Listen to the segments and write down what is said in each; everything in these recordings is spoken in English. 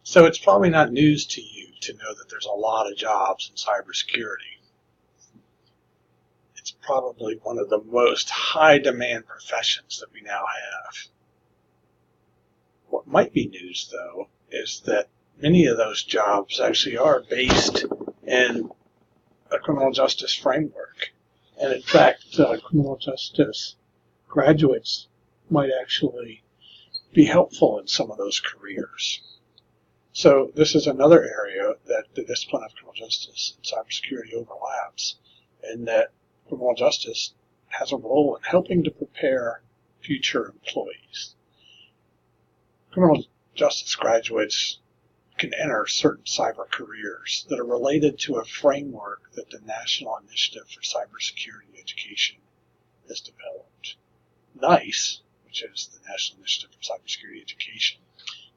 So it's probably not news to you to know that there's a lot of jobs in cybersecurity. It's probably one of the most high demand professions that we now have. What might be news, though, is that many of those jobs actually are based in a criminal justice framework. And in fact, criminal justice graduates might actually be helpful in some of those careers. So this is another area that the discipline of criminal justice and cybersecurity overlaps, in that criminal justice has a role in helping to prepare future employees. Criminal justice graduates can enter certain cyber careers that are related to a framework that the National Initiative for Cybersecurity Education has developed. NICE, which is the National Initiative for Cybersecurity Education,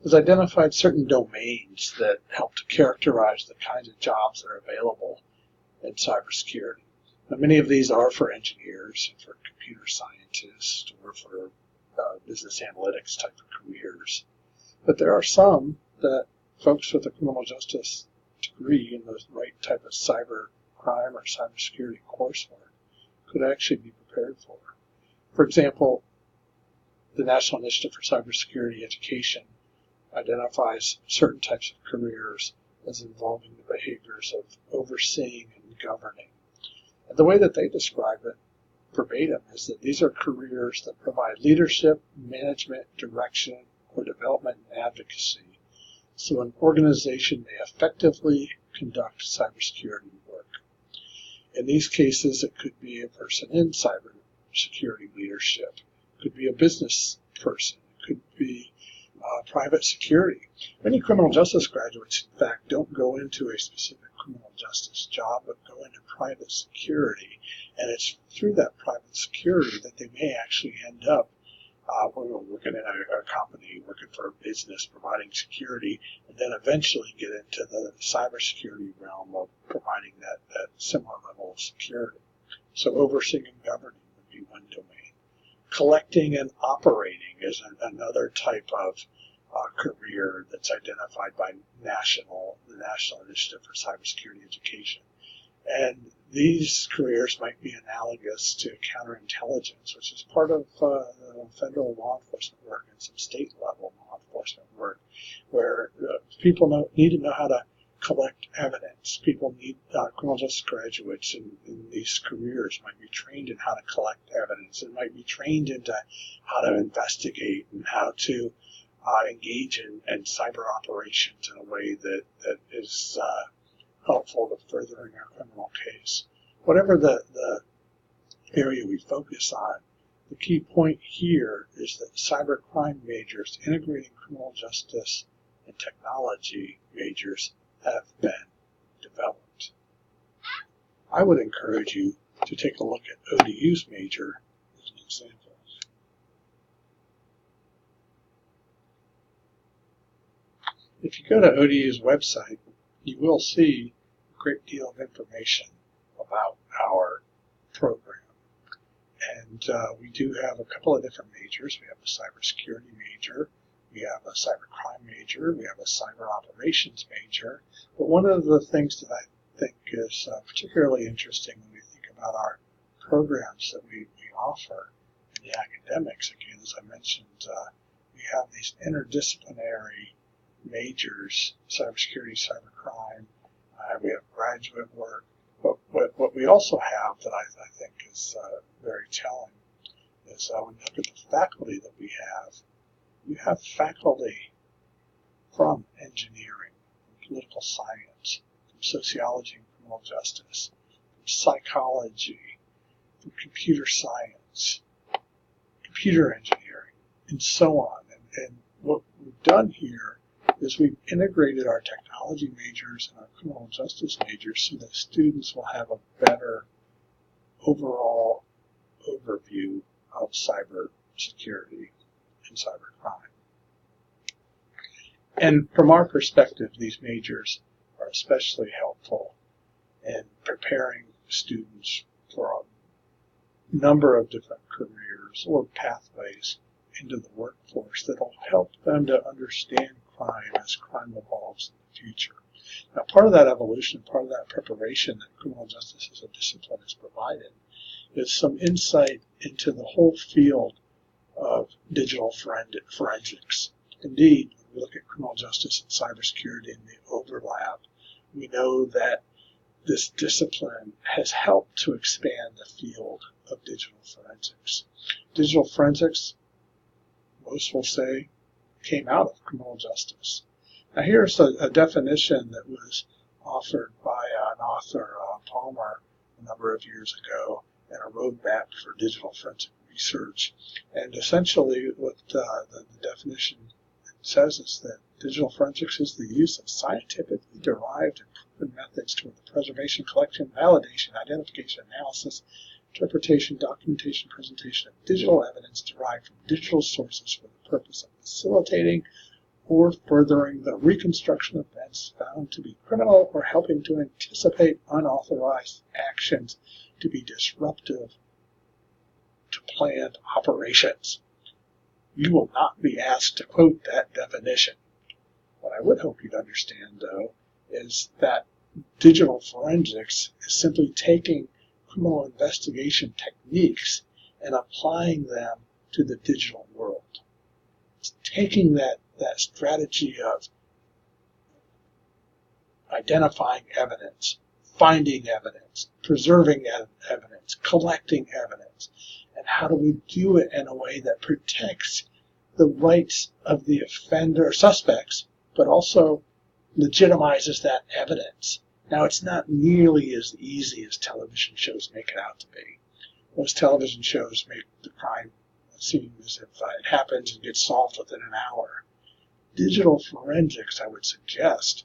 has identified certain domains that help to characterize the kinds of jobs that are available in cybersecurity. Now, many of these are for engineers, for computer scientists, or for business analytics type of careers. But there are some that folks with a criminal justice degree in the right type of cyber crime or cybersecurity coursework could actually be prepared for. For example, the National Initiative for Cybersecurity Education identifies certain types of careers as involving the behaviors of overseeing and governing. And the way that they describe it verbatim is that these are careers that provide leadership, management, direction, or development and advocacy, so an organization may effectively conduct cybersecurity work. In these cases, it could be a person in cybersecurity leadership, it could be a business person, it could be private security. Many criminal justice graduates, in fact, don't go into a specific criminal justice job, but go into private security. And it's through that private security that they may actually end up working in a company, working for a business, providing security, and then eventually get into the cybersecurity realm of providing that similar level of security. So overseeing and governing would be one domain. Collecting and operating is another type of career that's identified by the National Initiative for Cybersecurity Education. And these careers might be analogous to counterintelligence, which is part of federal law enforcement work and some state-level law enforcement work, where people need to know how to collect evidence. People need criminal justice graduates in these careers might be trained in how to collect evidence, and might be trained into how to investigate and how to engage in cyber operations in a way that is helpful to furthering our criminal case. Whatever the area we focus on, the key point here is that cybercrime majors integrating criminal justice and technology majors have been developed. I would encourage you to take a look at ODU's major as an example. If you go to ODU's website, you will see a great deal of information about our program. And we do have a couple of different majors. We have a cybersecurity major, we have a cybercrime major, we have a cyber operations major. But one of the things that I think is particularly interesting when we think about our programs that we offer in the academics, again, as I mentioned, we have these interdisciplinary majors, cybersecurity, cybercrime, we have graduate work. But what we also have that I think is very telling is when you look at the faculty that we have, you have faculty from engineering, from political science, from sociology and criminal justice, from psychology, from computer science, computer engineering, and so on. And what we've done here is we've integrated our technology majors and our criminal justice majors so that students will have a better overall overview of cyber security and cybercrime. And from our perspective, these majors are especially helpful in preparing students for a number of different careers or pathways into the workforce that will help them to understand crime as crime evolves in the future. Now, part of that evolution, part of that preparation that criminal justice as a discipline has provided is some insight into the whole field of digital forensics. Indeed, when we look at criminal justice and cybersecurity and the overlap, we know that this discipline has helped to expand the field of digital forensics. Digital forensics, most will say, came out of criminal justice. Now here's a definition that was offered by an author, Palmer, a number of years ago, and a roadmap for digital forensic research. And essentially what the definition says is that digital forensics is the use of scientifically derived and proven methods toward the preservation, collection, validation, identification, analysis, interpretation, documentation, presentation of digital evidence derived from digital sources for the purpose of facilitating or furthering the reconstruction of events found to be criminal or helping to anticipate unauthorized actions to be disruptive to planned operations. You will not be asked to quote that definition. What I would hope you'd understand, though, is that digital forensics is simply taking criminal investigation techniques and applying them to the digital world. It's taking that strategy of identifying evidence, finding evidence, preserving evidence, collecting evidence, and how do we do it in a way that protects the rights of the offender suspects, but also legitimizes that evidence. Now, it's not nearly as easy as television shows make it out to be. Most television shows make the crime seem as if it happens and gets solved within an hour. Digital forensics, I would suggest,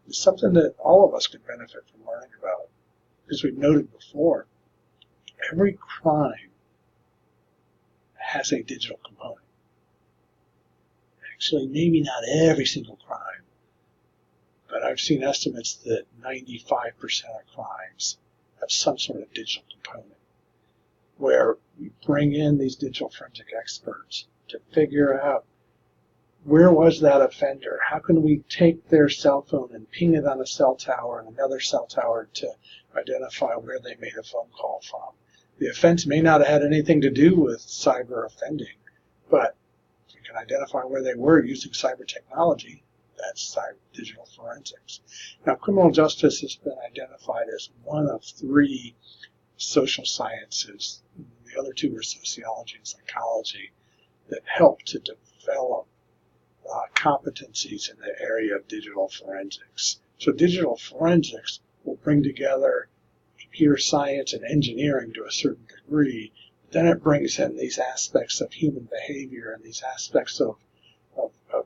is something that all of us can benefit from learning about. As we've noted before, every crime has a digital component. Actually, maybe not every single crime, but I've seen estimates that 95% of crimes have some sort of digital component, where we bring in these digital forensic experts to figure out where was that offender? How can we take their cell phone and ping it on a cell tower and another cell tower to identify where they made a phone call from? The offense may not have had anything to do with cyber offending, but if we can identify where they were using cyber technology, that's digital forensics. Now, criminal justice has been identified as one of three social sciences, the other two are sociology and psychology, that help to develop competencies in the area of digital forensics. So digital forensics will bring together computer science and engineering to a certain degree. Then it brings in these aspects of human behavior and these aspects of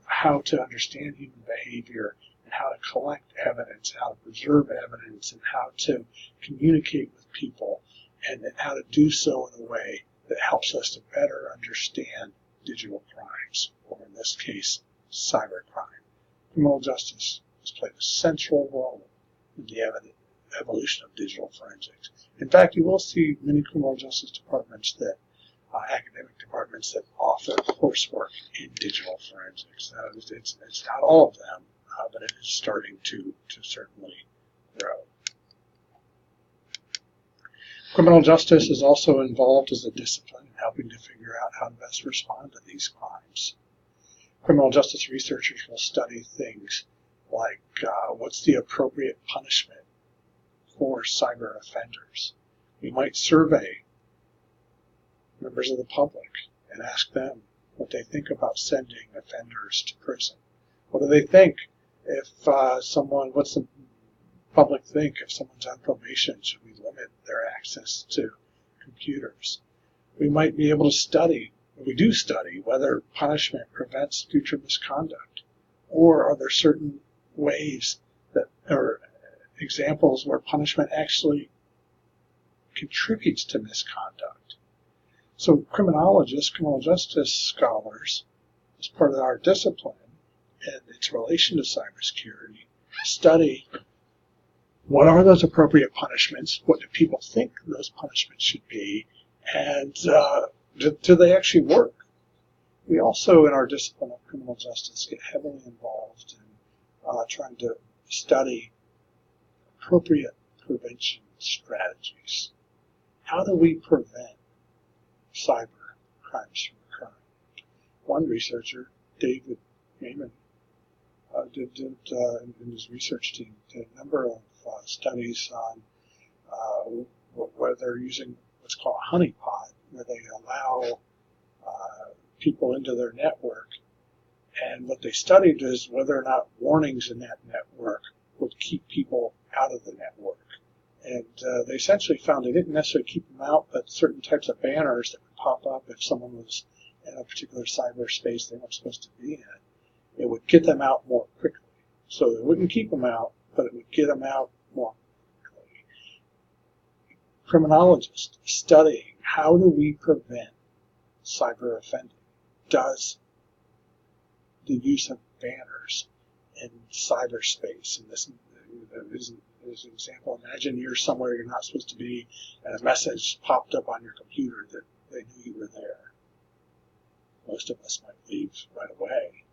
how to understand human behavior and how to collect evidence, how to preserve evidence, and how to communicate with people, and how to do so in a way that helps us to better understand digital crimes, or in this case, cybercrime. Criminal justice has played a central role in the evolution of digital forensics. In fact, you will see many criminal justice departments academic departments that offer coursework in digital forensics. It's not all of them, but it is starting to certainly grow. Criminal justice is also involved as a discipline in helping to figure out how to best respond to these crimes. Criminal justice researchers will study things like what's the appropriate punishment for cyber offenders. We might survey members of the public and ask them what they think about sending offenders to prison. What do they think if what's the public think if someone's on probation? Should we limit their access to computers? We might be able to study, we do study, whether punishment prevents future misconduct, or are there certain ways that are examples where punishment actually contributes to misconduct. So criminologists, criminal justice scholars, as part of our discipline and its relation to cybersecurity, study what are those appropriate punishments, what do people think those punishments should be, and do they actually work? We also, in our discipline of criminal justice, get heavily involved trying to study appropriate prevention strategies. How do we prevent cyber crimes from occurring? One researcher, David Heyman, in his research team, did a number of studies on where they're using what's called a honeypot, where they allow people into their network. And what they studied is whether or not warnings in that network would keep people out of the network. And they essentially found they didn't necessarily keep them out, but certain types of banners that would pop up if someone was in a particular cyberspace they weren't supposed to be in, it would get them out more quickly. So it wouldn't keep them out, but it would get them out more quickly. Criminologists studying how do we prevent cyber offending. Does the use of banners in cyberspace, and this is an example, imagine you're somewhere you're not supposed to be, and a message popped up on your computer that they knew you were there. Most of us might leave right away.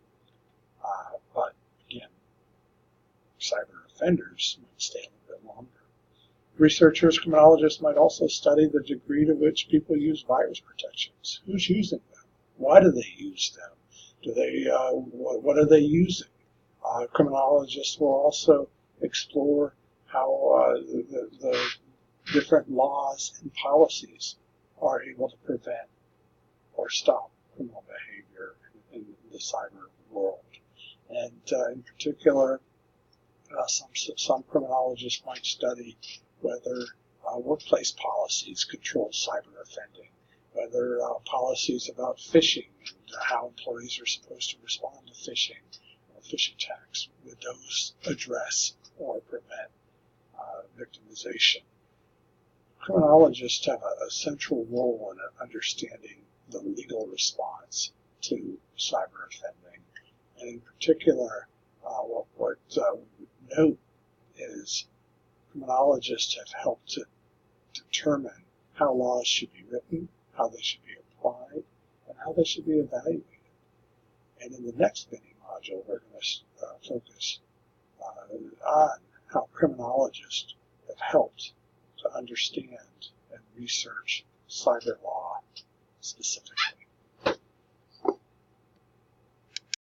But again, cyber offenders might stay a little bit longer. Researchers, criminologists might also study the degree to which people use virus protections. Who's using them? Why do they use them? What are they using? Criminologists will also explore how the different laws and policies are able to prevent or stop criminal behavior in the cyber world. And in particular, some criminologists might study whether workplace policies control cyber offending, whether policies about phishing and how employees are supposed to respond to phishing or phishing attacks, would those address or prevent victimization. Criminologists have a central role in understanding the legal response to cyber offending. And in particular, what we note is criminologists have helped to determine how laws should be written, how they should be applied, and how they should be evaluated. And in the next mini module, we're going to focus on how criminologists have helped to understand and research cyber law specifically.